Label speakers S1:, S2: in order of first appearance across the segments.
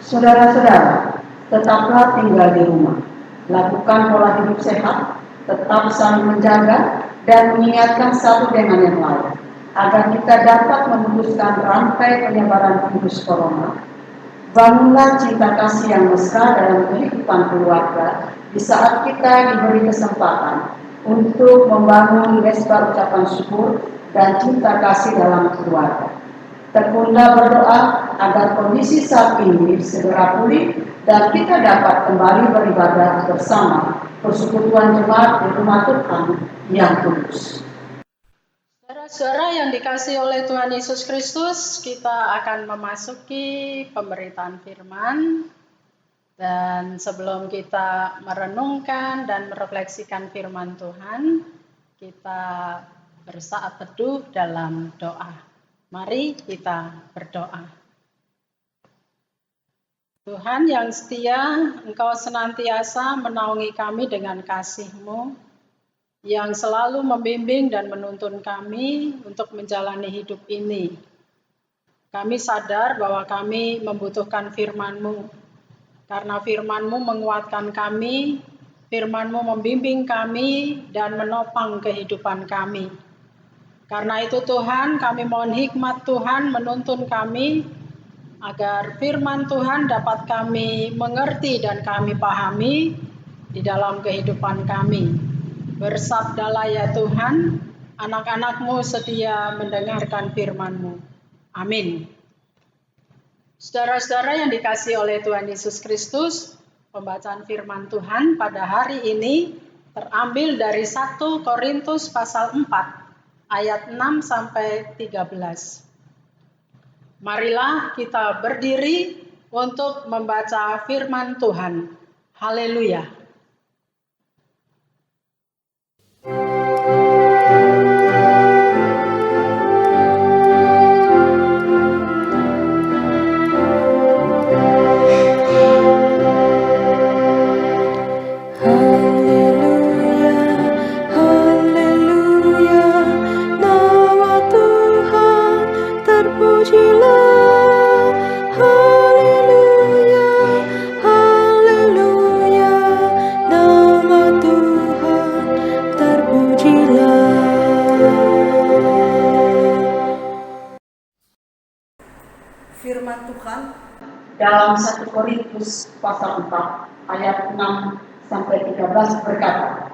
S1: Saudara-saudara, tetaplah tinggal di rumah. Lakukan pola hidup sehat, tetap saling menjaga dan mengingatkan satu dengan yang lain, agar kita dapat memutuskan rantai penyebaran virus corona. Bangunlah cinta kasih yang mesra dalam kehidupan keluarga di saat kita diberi kesempatan untuk membangun mesbah ucapan syukur dan cinta kasih dalam keluarga. Terpundah berdoa agar kondisi saat ini segera pulih dan kita dapat kembali beribadah bersama persekutuan jemaat di rumah Tuhan yang kudus.
S2: Saudara-saudara yang dikasihi oleh Tuhan Yesus Kristus, kita akan memasuki pemberitaan firman. Dan sebelum kita merenungkan dan merefleksikan firman Tuhan, kita bersaat teduh dalam doa. Mari kita berdoa. Tuhan yang setia, Engkau senantiasa menaungi kami dengan kasih-Mu, yang selalu membimbing dan menuntun kami untuk menjalani hidup ini. Kami sadar bahwa kami membutuhkan firman-Mu, karena firman-Mu menguatkan kami, firman-Mu membimbing kami dan menopang kehidupan kami. Karena itu Tuhan, kami mohon hikmat Tuhan menuntun kami, agar firman Tuhan dapat kami mengerti dan kami pahami di dalam kehidupan kami. Bersabdalah ya Tuhan, anak-anak-Mu sedia mendengarkan firman-Mu. Amin. Saudara-saudara yang dikasihi oleh Tuhan Yesus Kristus, pembacaan firman Tuhan pada hari ini terambil dari 1 Korintus pasal 4 ayat 6 sampai 13. Marilah kita berdiri untuk membaca firman Tuhan. Haleluya.
S1: Firman Tuhan dalam 1 Korintus pasal 4 ayat 6 sampai 13 berkata,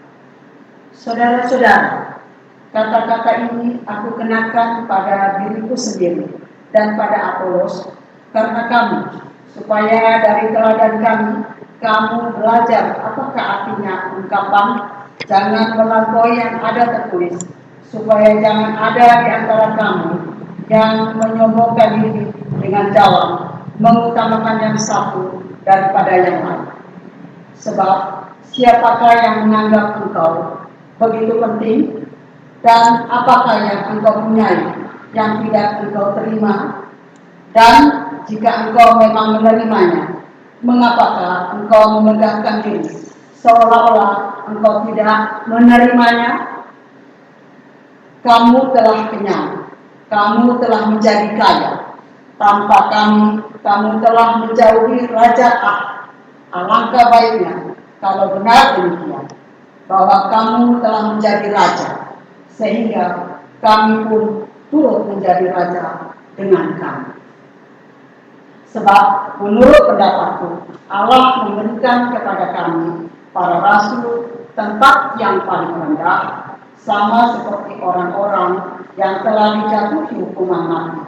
S1: Saudara-saudara, kata-kata ini aku kenakan pada diriku sendiri dan pada Apolos karena kamu, supaya dari teladan kami, kamu belajar apakah artinya ungkapan jangan melampaui yang ada tertulis, supaya jangan ada di antara kamu yang menyombongkan diri dengan dalam mengutamakan yang satu daripada yang lain. Sebab siapakah yang menganggap engkau begitu penting, dan apakah yang engkau punyai yang tidak engkau terima? Dan jika engkau memang menerimanya, mengapakah engkau memegahkan diri seolah-olah engkau tidak menerimanya? Kamu telah kenyang, kamu telah menjadi kaya. Tanpa kami, kamu telah menjauhi Raja Allah. Alangkah baiknya kalau benar demikian, bahwa kamu telah menjadi raja, sehingga kami pun turut menjadi raja dengan kamu. Sebab menurut pendapatku, Allah memberikan kepada kami, para rasul, tempat yang paling rendah, sama seperti orang-orang yang telah dijatuhi hukuman mati.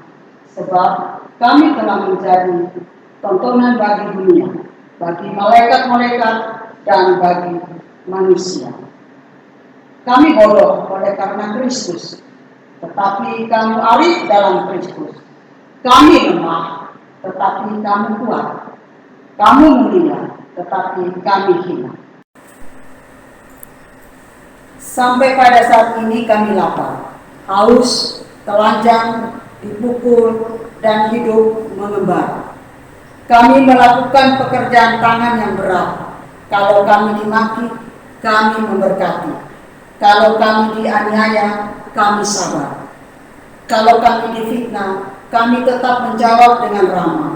S1: Sebab kami telah menjadi tontonan bagi dunia, bagi malaikat-malaikat, dan bagi manusia. Kami bodoh oleh karena Kristus, tetapi kamu arif dalam Kristus. Kami lemah, tetapi kamu kuat. Kamu mulia, tetapi kami hina. Sampai pada saat ini kami lapar, haus, telanjang, dipukul, dan hidup mengembara. Kami melakukan pekerjaan tangan yang berat. Kalau kami dimaki, kami memberkati. Kalau kami dianiaya, kami sabar. Kalau kami difitnah, kami tetap menjawab dengan ramah.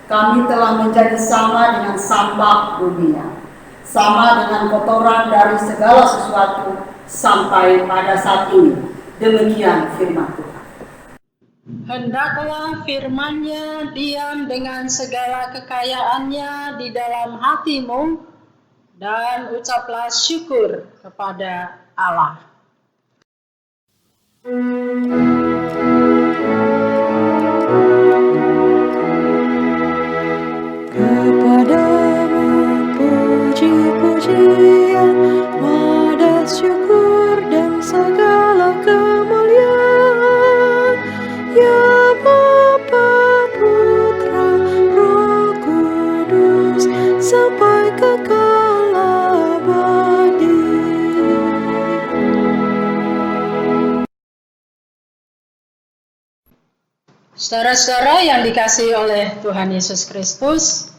S1: Kami telah menjadi sama dengan sampah dunia, sama dengan kotoran dari segala sesuatu sampai pada saat ini. Demikian firman Tuhan.
S2: Hendaklah firman-Nya diam dengan segala kekayaannya di dalam hatimu, dan ucaplah syukur kepada Allah.
S3: Kepadamu puji-pujian, wadah syukur dan segala kemuliaan, ya Bapa, Putra, Roh Kudus, sampai kekal abadi.
S2: Saudara-saudara yang dikasihi oleh Tuhan Yesus Kristus,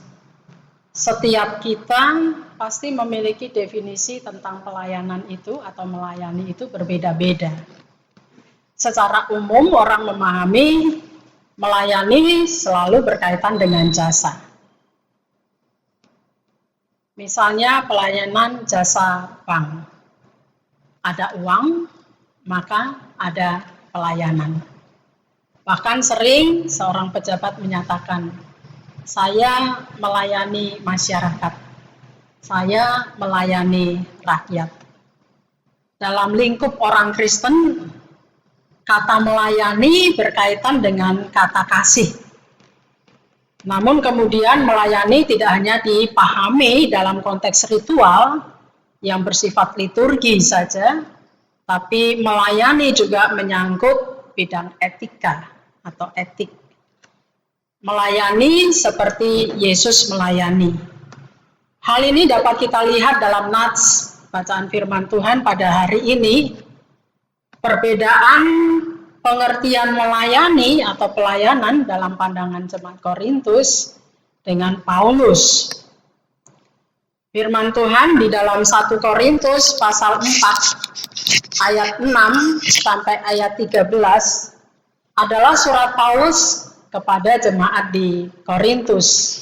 S2: setiap kita pasti memiliki definisi tentang pelayanan itu atau melayani itu berbeda-beda. Secara umum orang memahami melayani selalu berkaitan dengan jasa. Misalnya pelayanan jasa bank. Ada uang, maka ada pelayanan. Bahkan sering seorang pejabat menyatakan, saya melayani masyarakat, saya melayani rakyat. Dalam lingkup orang Kristen, kata melayani berkaitan dengan kata kasih. Namun kemudian melayani tidak hanya dipahami dalam konteks ritual yang bersifat liturgi saja, tapi melayani juga menyangkut bidang etika atau etik. Melayani seperti Yesus melayani. Hal ini dapat kita lihat dalam nats bacaan firman Tuhan pada hari ini. Perbedaan pengertian melayani atau pelayanan dalam pandangan jemaat Korintus dengan Paulus. Firman Tuhan di dalam 1 Korintus pasal 4 ayat 6 sampai ayat 13 adalah surat Paulus kepada jemaat di Korintus.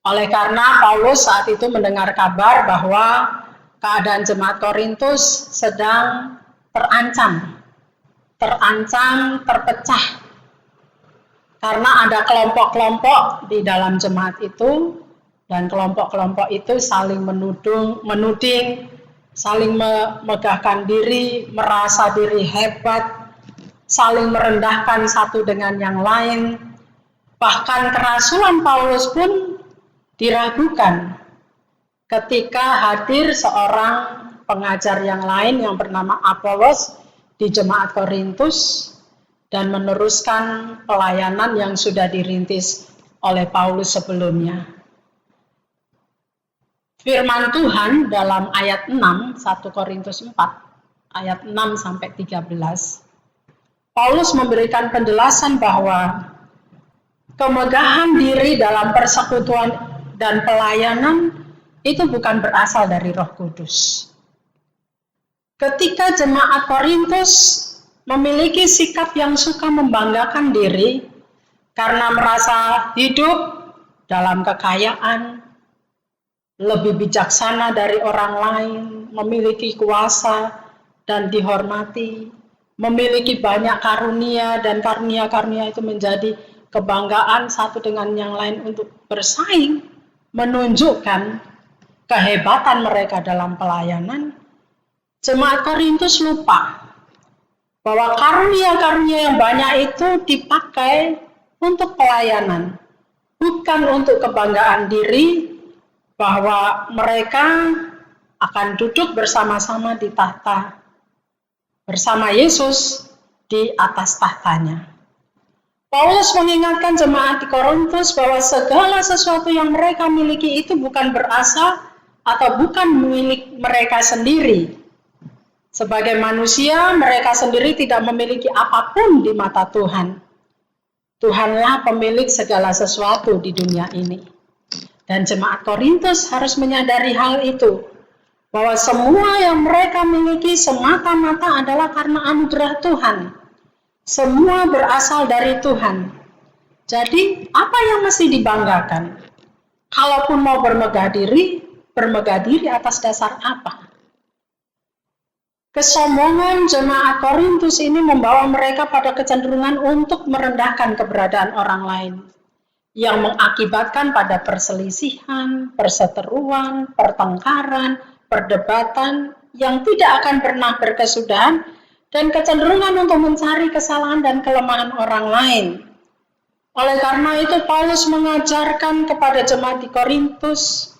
S2: Oleh karena Paulus saat itu mendengar kabar bahwa keadaan jemaat Korintus sedang terancam, terpecah. Karena ada kelompok-kelompok di dalam jemaat itu, dan kelompok-kelompok itu saling menuding, saling memegahkan diri, merasa diri hebat, saling merendahkan satu dengan yang lain. Bahkan kerasulan Paulus pun diragukan ketika hadir seorang pengajar yang lain yang bernama Apolos di jemaat Korintus dan meneruskan pelayanan yang sudah dirintis oleh Paulus sebelumnya. Firman Tuhan dalam ayat 6, 1 Korintus 4, ayat 6 sampai 13. Paulus memberikan penjelasan bahwa kemegahan diri dalam persekutuan dan pelayanan itu bukan berasal dari Roh Kudus. Ketika jemaat Korintus memiliki sikap yang suka membanggakan diri karena merasa hidup dalam kekayaan, lebih bijaksana dari orang lain, memiliki kuasa dan dihormati, memiliki banyak karunia, dan karunia-karunia itu menjadi kebanggaan satu dengan yang lain untuk bersaing, menunjukkan kehebatan mereka dalam pelayanan. Jemaat Korintus lupa bahwa karunia-karunia yang banyak itu dipakai untuk pelayanan, bukan untuk kebanggaan diri bahwa mereka akan duduk bersama-sama di tahta bersama Yesus di atas tahtanya. Paulus mengingatkan jemaat di Korintus bahwa segala sesuatu yang mereka miliki itu bukan berasal atau bukan milik mereka sendiri. Sebagai manusia, mereka sendiri tidak memiliki apapun di mata Tuhan. Tuhanlah pemilik segala sesuatu di dunia ini. Dan jemaat Korintus harus menyadari hal itu, bahwa semua yang mereka miliki semata-mata adalah karena anugerah Tuhan. Semua berasal dari Tuhan. Jadi apa yang mesti dibanggakan? Kalaupun mau bermegah diri atas dasar apa? Kesombongan jemaat Korintus ini membawa mereka pada kecenderungan untuk merendahkan keberadaan orang lain, yang mengakibatkan pada perselisihan, perseteruan, pertengkaran, perdebatan yang tidak akan pernah berkesudahan, dan kecenderungan untuk mencari kesalahan dan kelemahan orang lain. Oleh karena itu, Paulus mengajarkan kepada jemaat di Korintus,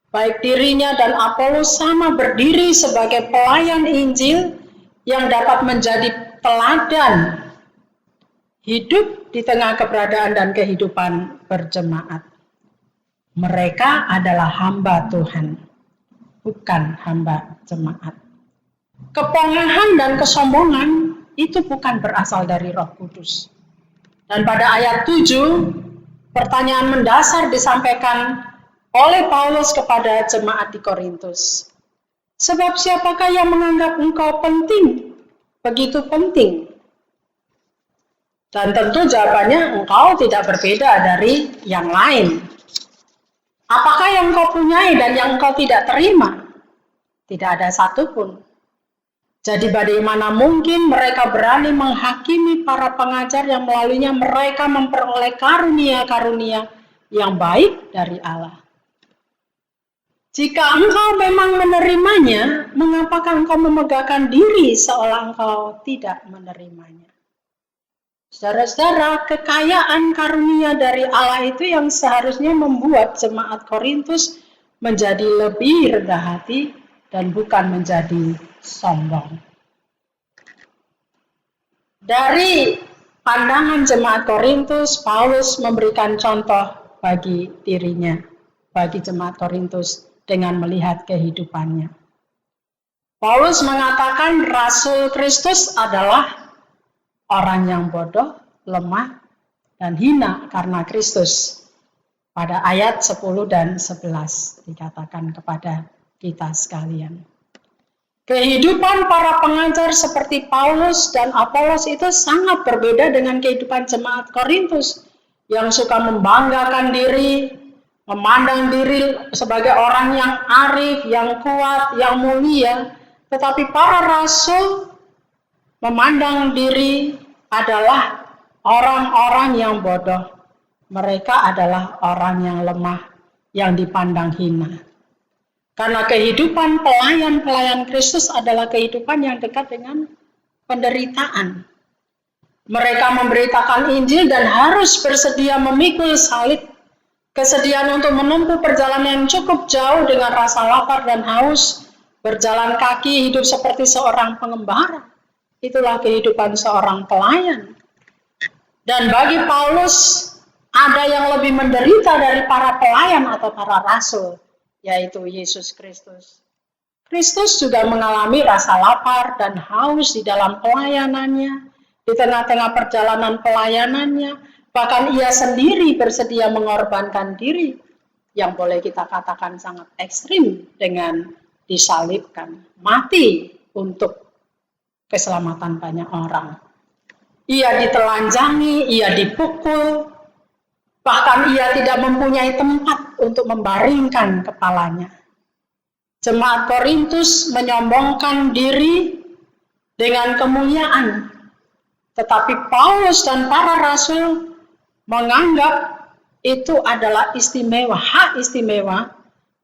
S2: baik dirinya dan Apolos sama berdiri sebagai pelayan Injil yang dapat menjadi teladan hidup di tengah keberadaan dan kehidupan berjemaat. Mereka adalah hamba Tuhan, bukan hamba jemaat. Kepongahan dan kesombongan itu bukan berasal dari Roh Kudus. Dan pada ayat 7, pertanyaan mendasar disampaikan oleh Paulus kepada jemaat di Korintus. Sebab siapakah yang menganggap engkau penting? Begitu penting. Dan tentu jawabannya engkau tidak berbeda dari yang lain. Apakah yang engkau punyai dan yang engkau tidak terima? Tidak ada satupun. Jadi bagaimana mungkin mereka berani menghakimi para pengajar yang melaluinya mereka memperoleh karunia-karunia yang baik dari Allah? Jika engkau memang menerimanya, mengapakah engkau memegahkan diri seolah engkau tidak menerimanya? Saudara-saudara, kekayaan karunia dari Allah itu yang seharusnya membuat jemaat Korintus menjadi lebih rendah hati dan bukan menjadi sombong. Dari pandangan jemaat Korintus, Paulus memberikan contoh bagi dirinya, bagi jemaat Korintus dengan melihat kehidupannya. Paulus mengatakan Rasul Kristus adalah orang yang bodoh, lemah, dan hina karena Kristus. Pada ayat 10 dan 11 dikatakan kepada kita sekalian. Kehidupan para pengajar seperti Paulus dan Apolos itu sangat berbeda dengan kehidupan jemaat Korintus yang suka membanggakan diri, memandang diri sebagai orang yang arif, yang kuat, yang mulia. Tetapi para rasul memandang diri adalah orang-orang yang bodoh. Mereka adalah orang yang lemah, yang dipandang hina. Karena kehidupan pelayan-pelayan Kristus adalah kehidupan yang dekat dengan penderitaan. Mereka memberitakan Injil dan harus bersedia memikul salib. Kesediaan untuk menempuh perjalanan yang cukup jauh dengan rasa lapar dan haus. Berjalan kaki, hidup seperti seorang pengembara. Itulah kehidupan seorang pelayan. Dan bagi Paulus, ada yang lebih menderita dari para pelayan atau para rasul, yaitu Yesus Kristus. Kristus juga mengalami rasa lapar dan haus di dalam pelayanannya, di tengah-tengah perjalanan pelayanannya, bahkan ia sendiri bersedia mengorbankan diri, yang boleh kita katakan sangat ekstrim dengan disalibkan, mati untuk keselamatan banyak orang. Ia ditelanjangi, ia dipukul, bahkan ia tidak mempunyai tempat untuk membaringkan kepalanya. Jemaat Korintus menyombongkan diri dengan kemuliaan. Tetapi Paulus dan para rasul menganggap itu adalah istimewa, hak istimewa,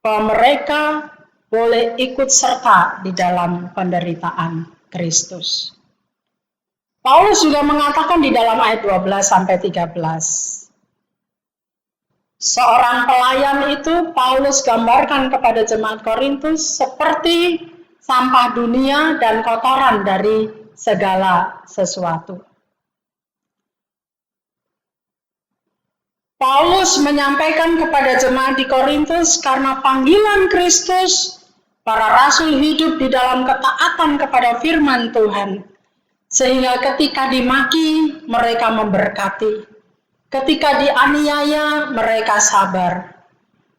S2: bahwa mereka boleh ikut serta di dalam penderitaan Kristus. Paulus juga mengatakan di dalam ayat 12-13, seorang pelayan itu Paulus gambarkan kepada jemaat Korintus seperti sampah dunia dan kotoran dari segala sesuatu. Paulus menyampaikan kepada jemaat di Korintus karena panggilan Kristus, para rasul hidup di dalam ketaatan kepada firman Tuhan. Sehingga ketika dimaki, mereka memberkati. Ketika dianiaya, mereka sabar.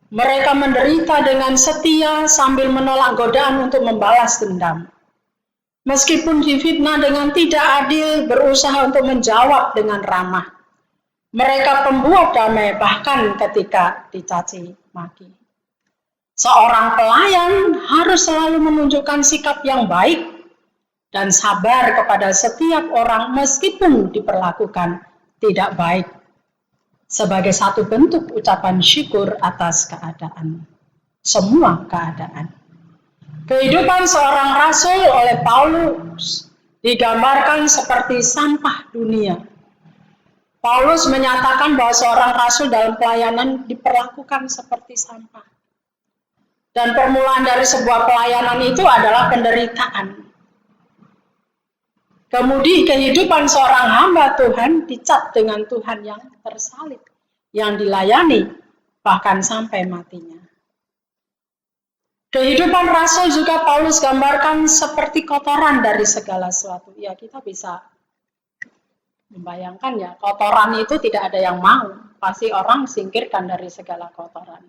S2: Mereka menderita dengan setia sambil menolak godaan untuk membalas dendam. Meskipun difitnah dengan tidak adil, berusaha untuk menjawab dengan ramah. Mereka pembuat damai bahkan ketika dicaci maki. Seorang pelayan harus selalu menunjukkan sikap yang baik dan sabar kepada setiap orang meskipun diperlakukan tidak baik, sebagai satu bentuk ucapan syukur atas keadaan, semua keadaan. Kehidupan seorang rasul oleh Paulus digambarkan seperti sampah dunia. Paulus menyatakan bahwa seorang rasul dalam pelayanan diperlakukan seperti sampah. Dan permulaan dari sebuah pelayanan itu adalah penderitaan. Kemudian kehidupan seorang hamba Tuhan dicap dengan Tuhan yang tersalib, yang dilayani bahkan sampai matinya. Kehidupan rasul juga Paulus gambarkan seperti kotoran dari segala sesuatu. Ya, kita bisa membayangkan ya, kotoran itu tidak ada yang mau. Pasti orang singkirkan dari segala kotoran.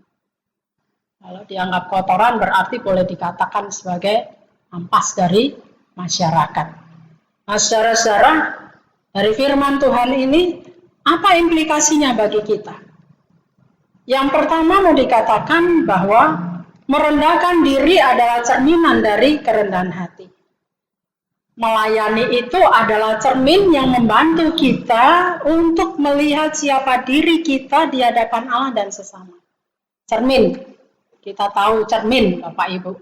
S2: Kalau dianggap kotoran berarti boleh dikatakan sebagai ampas dari masyarakat. Nah, saudara-saudara, dari firman Tuhan ini, apa implikasinya bagi kita? Yang pertama mau dikatakan bahwa merendahkan diri adalah cerminan dari kerendahan hati. Melayani itu adalah cermin yang membantu kita untuk melihat siapa diri kita di hadapan Allah dan sesama. Cermin, kita tahu cermin Bapak Ibu.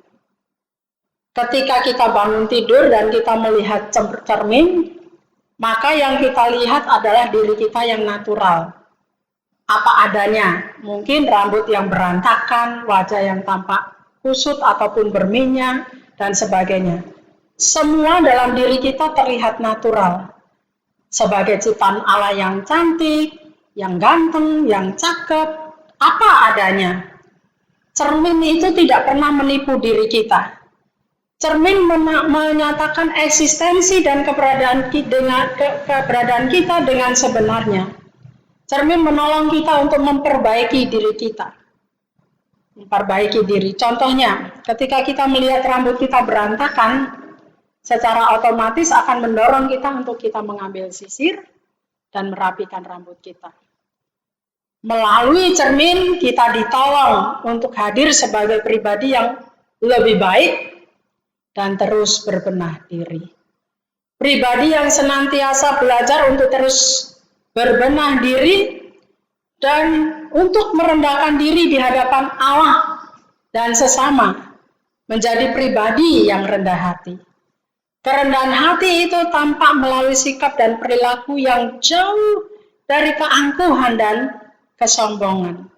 S2: Ketika kita bangun tidur dan kita melihat cermin, maka yang kita lihat adalah diri kita yang natural. Apa adanya, mungkin rambut yang berantakan, wajah yang tampak kusut ataupun berminyak, dan sebagainya. Semua dalam diri kita terlihat natural. Sebagai ciptaan Allah yang cantik, yang ganteng, yang cakep, apa adanya. Cermin itu tidak pernah menipu diri kita. Cermin menyatakan eksistensi dan keberadaan kita dengan sebenarnya. Cermin menolong kita untuk memperbaiki diri kita. Memperbaiki diri. Contohnya, ketika kita melihat rambut kita berantakan, secara otomatis akan mendorong kita untuk kita mengambil sisir dan merapikan rambut kita. Melalui cermin, kita ditolong untuk hadir sebagai pribadi yang lebih baik dan terus berbenah diri. Pribadi yang senantiasa belajar untuk terus berbenah diri dan untuk merendahkan diri di hadapan Allah dan sesama, menjadi pribadi yang rendah hati. Kerendahan hati itu tampak melalui sikap dan perilaku yang jauh dari keangkuhan dan kesombongan.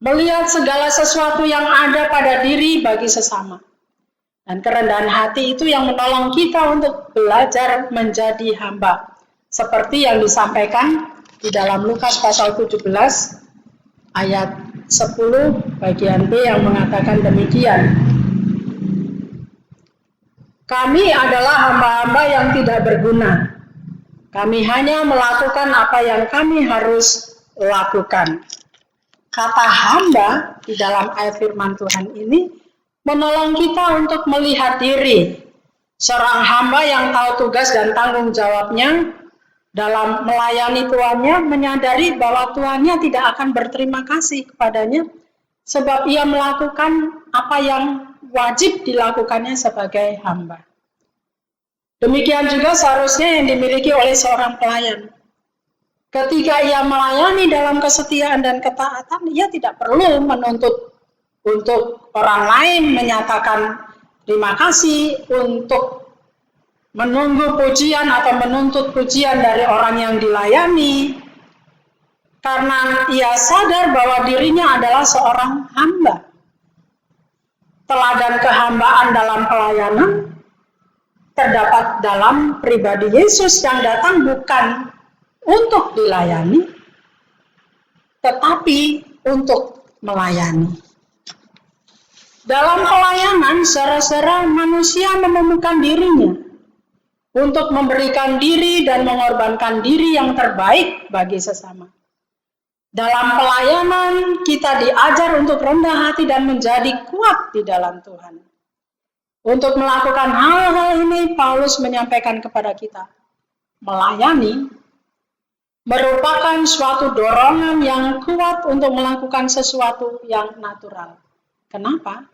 S2: Melihat segala sesuatu yang ada pada diri bagi sesama. Dan kerendahan hati itu yang menolong kita untuk belajar menjadi hamba. Seperti yang disampaikan di dalam Lukas pasal 17 ayat 10 bagian B yang mengatakan demikian. Kami adalah hamba-hamba yang tidak berguna. Kami hanya melakukan apa yang kami harus lakukan. Kata hamba di dalam ayat firman Tuhan ini menolong kita untuk melihat diri. Seorang hamba yang tahu tugas dan tanggung jawabnya dalam melayani tuannya, menyadari bahwa tuannya tidak akan berterima kasih kepadanya sebab ia melakukan apa yang wajib dilakukannya sebagai hamba. Demikian juga seharusnya yang dimiliki oleh seorang pelayan. Ketika ia melayani dalam kesetiaan dan ketaatan, ia tidak perlu menuntut untuk orang lain menyatakan terima kasih, untuk menunggu pujian atau menuntut pujian dari orang yang dilayani, karena ia sadar bahwa dirinya adalah seorang hamba. Teladan kehambaan dalam pelayanan terdapat dalam pribadi Yesus yang datang bukan untuk dilayani, tetapi untuk melayani. Dalam pelayanan, saudara-saudara, manusia menemukan dirinya untuk memberikan diri dan mengorbankan diri yang terbaik bagi sesama. Dalam pelayanan, kita diajar untuk rendah hati dan menjadi kuat di dalam Tuhan. Untuk melakukan hal-hal ini, Paulus menyampaikan kepada kita, melayani merupakan suatu dorongan yang kuat untuk melakukan sesuatu yang natural. Kenapa?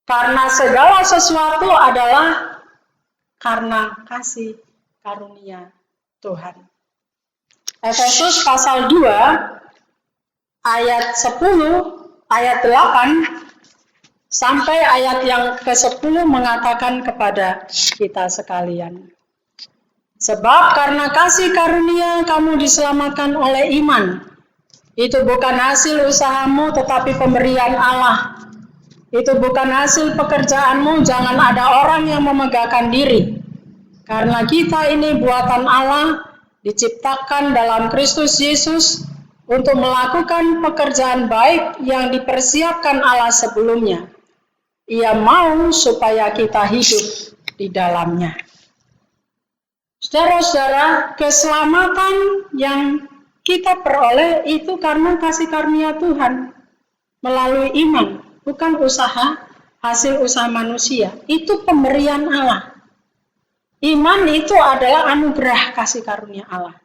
S2: Karena segala sesuatu adalah karena kasih karunia Tuhan. Efesus pasal 2 ayat 10, ayat 8 sampai ayat yang ke-10 mengatakan kepada kita sekalian. Sebab karena kasih karunia kamu diselamatkan oleh iman. Itu bukan hasil usahamu tetapi pemberian Allah. Itu bukan hasil pekerjaanmu, jangan ada orang yang memegahkan diri. Karena kita ini buatan Allah, diciptakan dalam Kristus Yesus untuk melakukan pekerjaan baik yang dipersiapkan Allah sebelumnya. Ia mau supaya kita hidup di dalamnya. Saudara-saudara, keselamatan yang kita peroleh itu karena kasih karunia Tuhan melalui iman, bukan usaha, hasil usaha manusia. Itu pemberian Allah. Iman itu adalah anugerah kasih karunia Allah.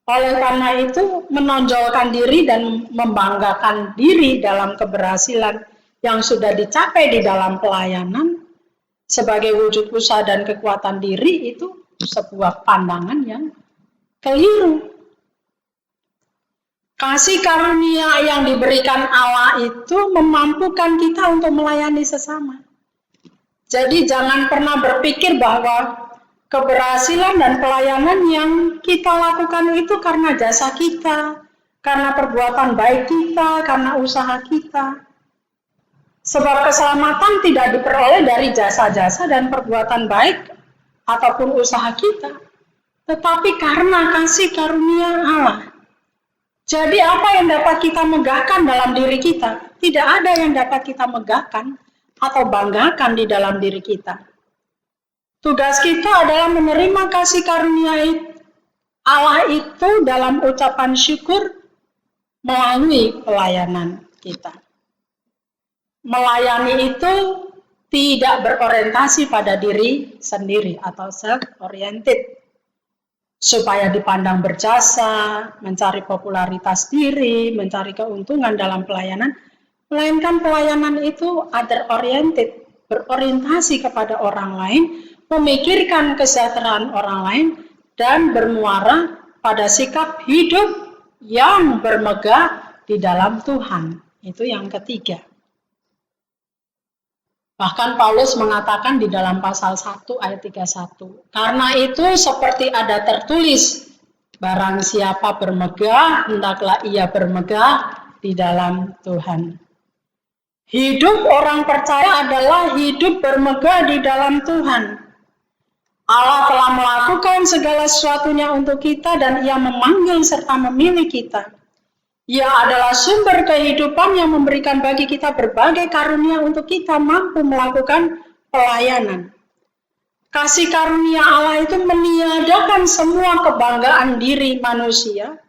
S2: Oleh karena itu, menonjolkan diri dan membanggakan diri dalam keberhasilan yang sudah dicapai di dalam pelayanan sebagai wujud usaha dan kekuatan diri itu sebuah pandangan yang keliru. Kasih karunia yang diberikan Allah itu memampukan kita untuk melayani sesama. Jadi jangan pernah berpikir bahwa keberhasilan dan pelayanan yang kita lakukan itu karena jasa kita, karena perbuatan baik kita, karena usaha kita. Sebab keselamatan tidak diperoleh dari jasa-jasa dan perbuatan baik ataupun usaha kita, tetapi karena kasih karunia Allah. Jadi apa yang dapat kita megahkan dalam diri kita? Tidak ada yang dapat kita megahkan atau banggakan di dalam diri kita. Tugas kita adalah menerima kasih karunia Allah itu dalam ucapan syukur melalui pelayanan kita. Melayani itu tidak berorientasi pada diri sendiri atau self-oriented. Supaya dipandang berjasa, mencari popularitas diri, mencari keuntungan dalam pelayanan. Melainkan pelayanan itu other-oriented, berorientasi kepada orang lain, memikirkan kesejahteraan orang lain, dan bermuara pada sikap hidup yang bermegah di dalam Tuhan. Itu yang ketiga. Bahkan Paulus mengatakan di dalam pasal 1 ayat 31. Karena itu seperti ada tertulis, barang siapa bermegah, hendaklah ia bermegah di dalam Tuhan. Hidup orang percaya adalah hidup bermegah di dalam Tuhan. Allah telah melakukan segala sesuatunya untuk kita dan ia memanggil serta memilih kita. Ia adalah sumber kehidupan yang memberikan bagi kita berbagai karunia untuk kita mampu melakukan pelayanan. Kasih karunia Allah itu meniadakan semua kebanggaan diri manusia,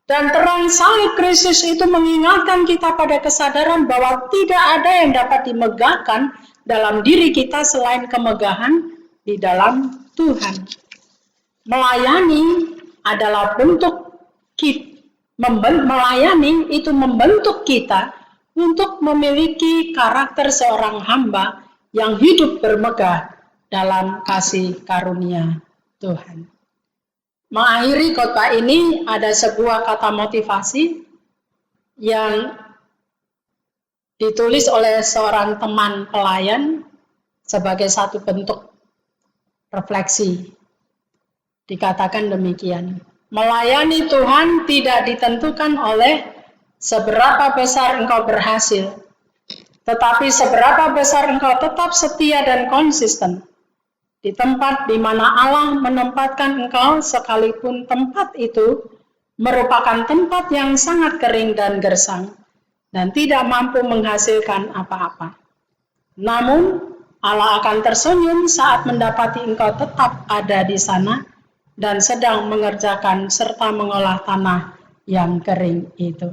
S2: dan terang salib Kristus itu mengingatkan kita pada kesadaran bahwa tidak ada yang dapat dimegahkan dalam diri kita selain kemegahan di dalam Tuhan. Melayani adalah bentuk kita. Melayani itu membentuk kita untuk memiliki karakter seorang hamba yang hidup bermegah dalam kasih karunia Tuhan. Mengakhiri khotbah ini ada sebuah kata motivasi yang ditulis oleh seorang teman pelayan sebagai satu bentuk refleksi. Dikatakan demikian. Melayani Tuhan tidak ditentukan oleh seberapa besar engkau berhasil, tetapi seberapa besar engkau tetap setia dan konsisten di tempat di mana Allah menempatkan engkau, sekalipun tempat itu merupakan tempat yang sangat kering dan gersang dan tidak mampu menghasilkan apa-apa. Namun, Allah akan tersenyum saat mendapati engkau tetap ada di sana dan sedang mengerjakan serta mengolah tanah yang kering itu.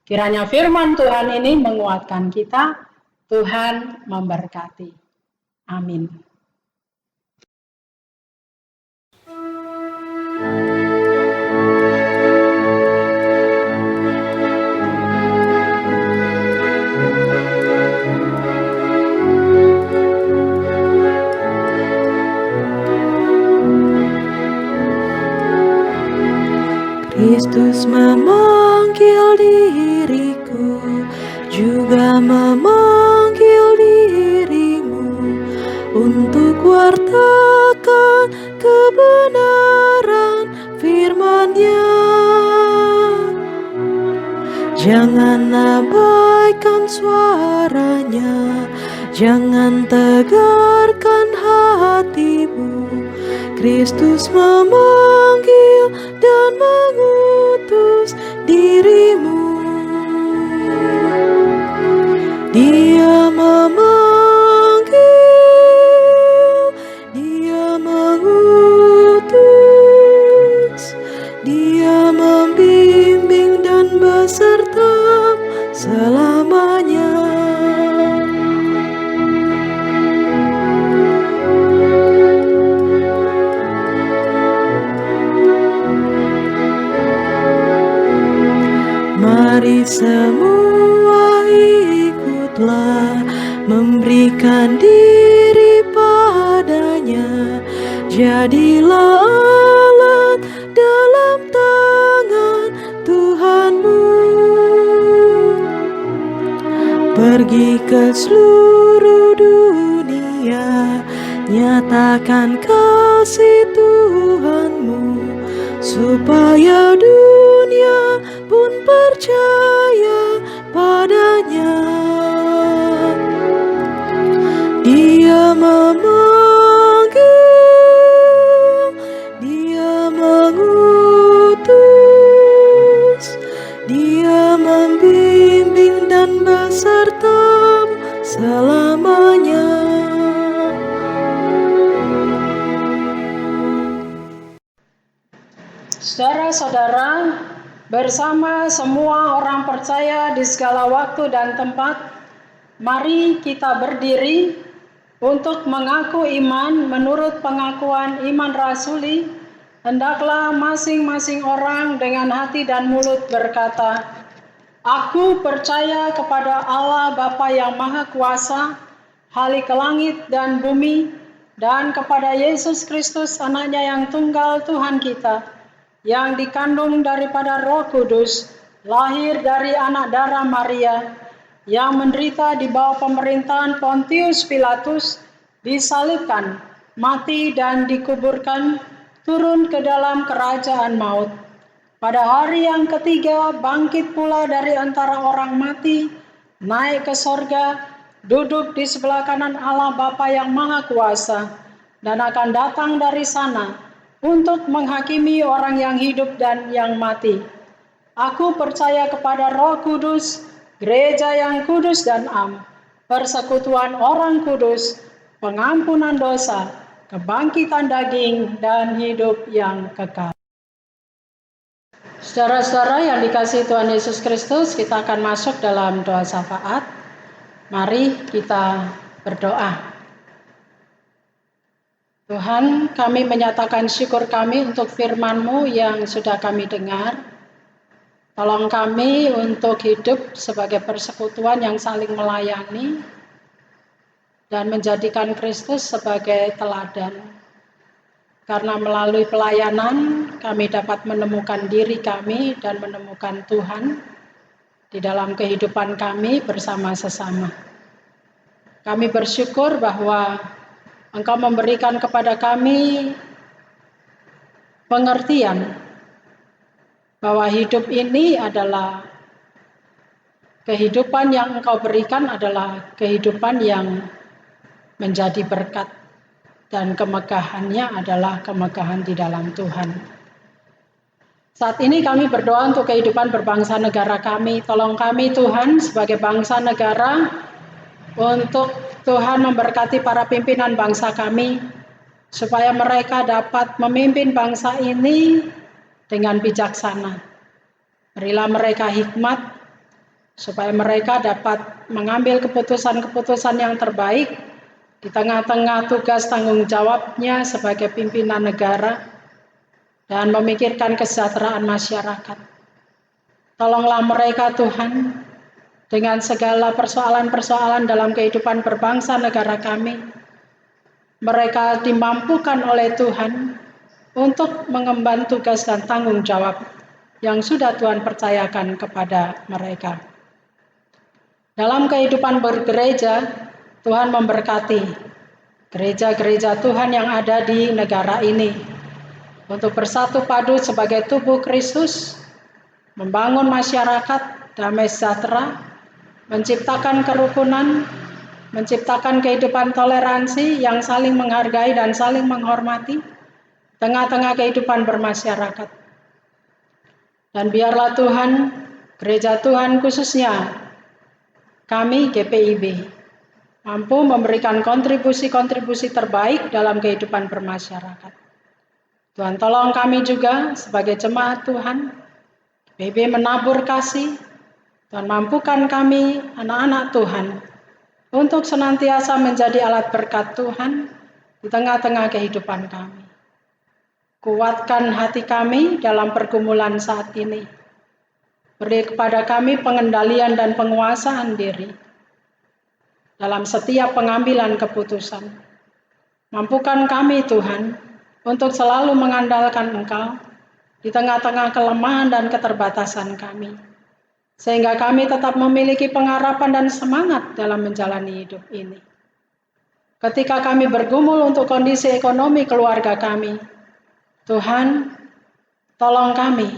S2: Kiranya firman Tuhan ini menguatkan kita. Tuhan memberkati. Amin.
S3: Kristus memanggil diriku, juga memanggil dirimu untuk wartakan kebenaran firman-Nya. Jangan abaikan suaranya, jangan tegarkan hatimu. Kristus memanggil dan mengutus dirimu. Dia memanggil, Dia mengutus, Dia membimbing dan beserta selamanya. Mari semua ikutlah, memberikan diri padanya. Jadilah alat dalam tangan Tuhanmu. Pergi ke seluruh dunia, nyatakan kasih Tuhanmu, supaya dunia pun percaya padanya. Dia memanggil, Dia mengutus, Dia membimbing dan beserta selamanya.
S2: Saudara-saudara, bersama semua orang percaya di segala waktu dan tempat, mari kita berdiri untuk mengaku iman menurut pengakuan iman rasuli. Hendaklah masing-masing orang dengan hati dan mulut berkata, "Aku percaya kepada Allah Bapa yang Maha Kuasa, Khalik langit dan bumi, dan kepada Yesus Kristus anaknya yang tunggal Tuhan kita, yang dikandung daripada Roh Kudus, lahir dari anak darah Maria, yang menderita di bawah pemerintahan Pontius Pilatus, disalibkan, mati dan dikuburkan, turun ke dalam kerajaan maut. Pada hari yang ketiga bangkit pula dari antara orang mati, naik ke sorga, duduk di sebelah kanan Allah Bapa yang Maha Kuasa, dan akan datang dari sana untuk menghakimi orang yang hidup dan yang mati. Aku percaya kepada Roh Kudus, gereja yang kudus dan am, persekutuan orang kudus, pengampunan dosa, kebangkitan daging, dan hidup yang kekal." Saudara-saudara yang dikasihi Tuhan Yesus Kristus, kita akan masuk dalam doa syafaat. Mari kita berdoa. Tuhan, kami menyatakan syukur kami untuk firman-Mu yang sudah kami dengar. Tolong kami untuk hidup sebagai persekutuan yang saling melayani dan menjadikan Kristus sebagai teladan. Karena melalui pelayanan kami dapat menemukan diri kami dan menemukan Tuhan di dalam kehidupan kami bersama sesama. Kami bersyukur bahwa Engkau memberikan kepada kami pengertian bahwa hidup ini adalah kehidupan yang Engkau berikan adalah kehidupan yang menjadi berkat, dan kemegahannya adalah kemegahan di dalam Tuhan. Saat ini kami berdoa untuk kehidupan berbangsa negara kami. Tolong kami Tuhan sebagai bangsa negara, untuk Tuhan memberkati para pimpinan bangsa kami, supaya mereka dapat memimpin bangsa ini dengan bijaksana. Berilah mereka hikmat, supaya mereka dapat mengambil keputusan-keputusan yang terbaik di tengah-tengah tugas tanggung jawabnya sebagai pimpinan negara, dan memikirkan kesejahteraan masyarakat. Tolonglah mereka Tuhan, dengan segala persoalan-persoalan dalam kehidupan berbangsa negara kami. Mereka dimampukan oleh Tuhan untuk mengemban tugas dan tanggung jawab yang sudah Tuhan percayakan kepada mereka. Dalam kehidupan bergereja, Tuhan memberkati gereja-gereja Tuhan yang ada di negara ini untuk bersatu padu sebagai tubuh Kristus, membangun masyarakat damai sejahtera, menciptakan kerukunan, menciptakan kehidupan toleransi yang saling menghargai dan saling menghormati tengah-tengah kehidupan bermasyarakat. Dan biarlah Tuhan, gereja Tuhan khususnya kami GPIB mampu memberikan kontribusi-kontribusi terbaik dalam kehidupan bermasyarakat. Tuhan tolong kami juga sebagai jemaat Tuhan, GPIB menabur kasih. Tuhan mampukan kami, anak-anak Tuhan, untuk senantiasa menjadi alat berkat Tuhan di tengah-tengah kehidupan kami. Kuatkan hati kami dalam pergumulan saat ini. Beri kepada kami pengendalian dan penguasaan diri dalam setiap pengambilan keputusan. Mampukan kami Tuhan untuk selalu mengandalkan Engkau di tengah-tengah kelemahan dan keterbatasan kami, sehingga kami tetap memiliki pengharapan dan semangat dalam menjalani hidup ini. Ketika kami bergumul untuk kondisi ekonomi keluarga kami, Tuhan, tolong kami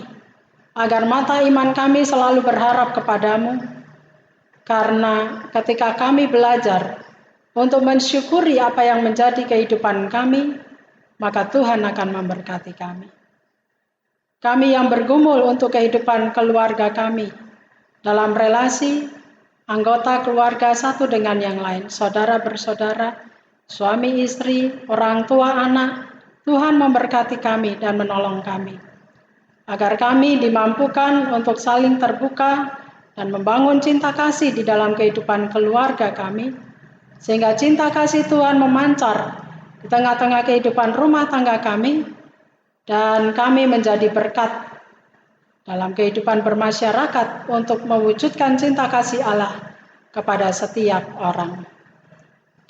S2: agar mata iman kami selalu berharap kepadamu, karena ketika kami belajar untuk mensyukuri apa yang menjadi kehidupan kami, maka Tuhan akan memberkati kami. Kami yang bergumul untuk kehidupan keluarga kami, dalam relasi anggota keluarga satu dengan yang lain, saudara bersaudara, suami istri, orang tua anak, Tuhan memberkati kami dan menolong kami, agar kami dimampukan untuk saling terbuka dan membangun cinta kasih di dalam kehidupan keluarga kami, sehingga cinta kasih Tuhan memancar di tengah-tengah kehidupan rumah tangga kami, dan kami menjadi berkat dalam kehidupan bermasyarakat untuk mewujudkan cinta kasih Allah kepada setiap orang.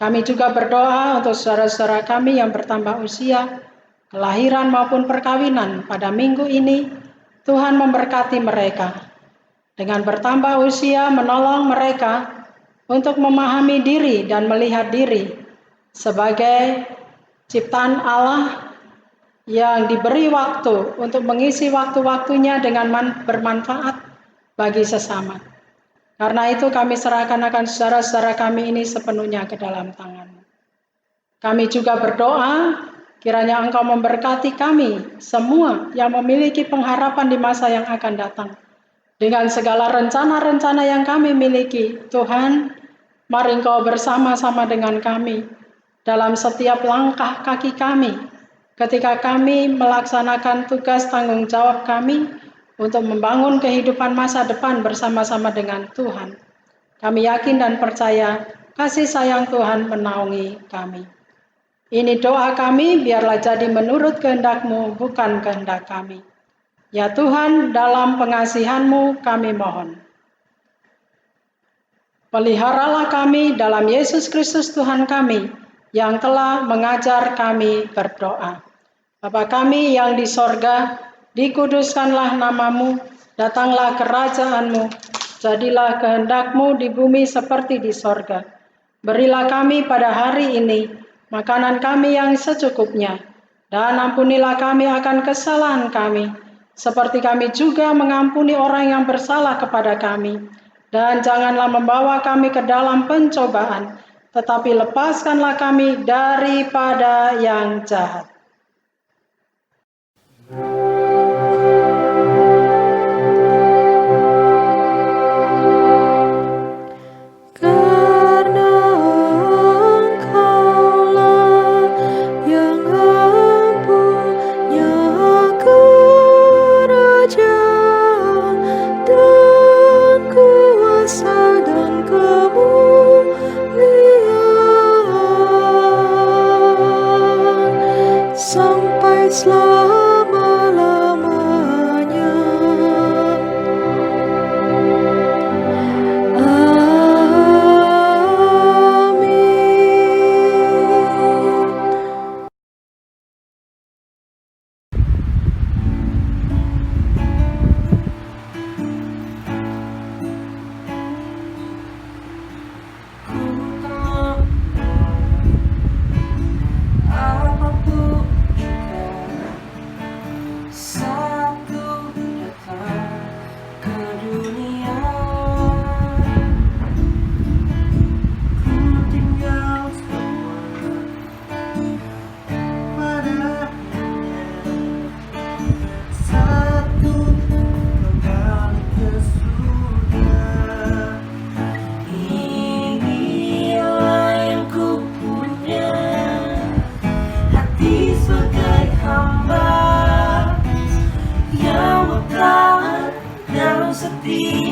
S2: Kami juga berdoa untuk saudara-saudara kami yang bertambah usia, kelahiran maupun perkawinan pada minggu ini. Tuhan memberkati mereka dengan bertambah usia, menolong mereka untuk memahami diri dan melihat diri sebagai ciptaan Allah yang diberi waktu untuk mengisi waktu-waktunya dengan bermanfaat bagi sesama. Karena itu kami serahkan akan saudara-saudara kami ini sepenuhnya ke dalam tangan-Mu. Kami juga berdoa kiranya Engkau memberkati kami semua yang memiliki pengharapan di masa yang akan datang. Dengan segala rencana-rencana yang kami miliki, Tuhan, mari Engkau bersama-sama dengan kami dalam setiap langkah kaki kami, ketika kami melaksanakan tugas tanggung jawab kami untuk membangun kehidupan masa depan bersama-sama dengan Tuhan. Kami yakin dan percaya kasih sayang Tuhan menaungi kami. Ini doa kami, biarlah jadi menurut kehendak-Mu, bukan kehendak kami. Ya Tuhan, dalam pengasihan-Mu kami mohon. Peliharalah kami dalam Yesus Kristus Tuhan kami, yang telah mengajar kami berdoa. Bapa kami yang di sorga, dikuduskanlah nama-Mu, datanglah kerajaan-Mu, jadilah kehendak-Mu di bumi seperti di sorga. Berilah kami pada hari ini makanan kami yang secukupnya, dan ampunilah kami akan kesalahan kami, seperti kami juga mengampuni orang yang bersalah kepada kami. Dan janganlah membawa kami ke dalam pencobaan, tetapi lepaskanlah kami daripada yang jahat.
S3: Sampai selama-lamanya. setia.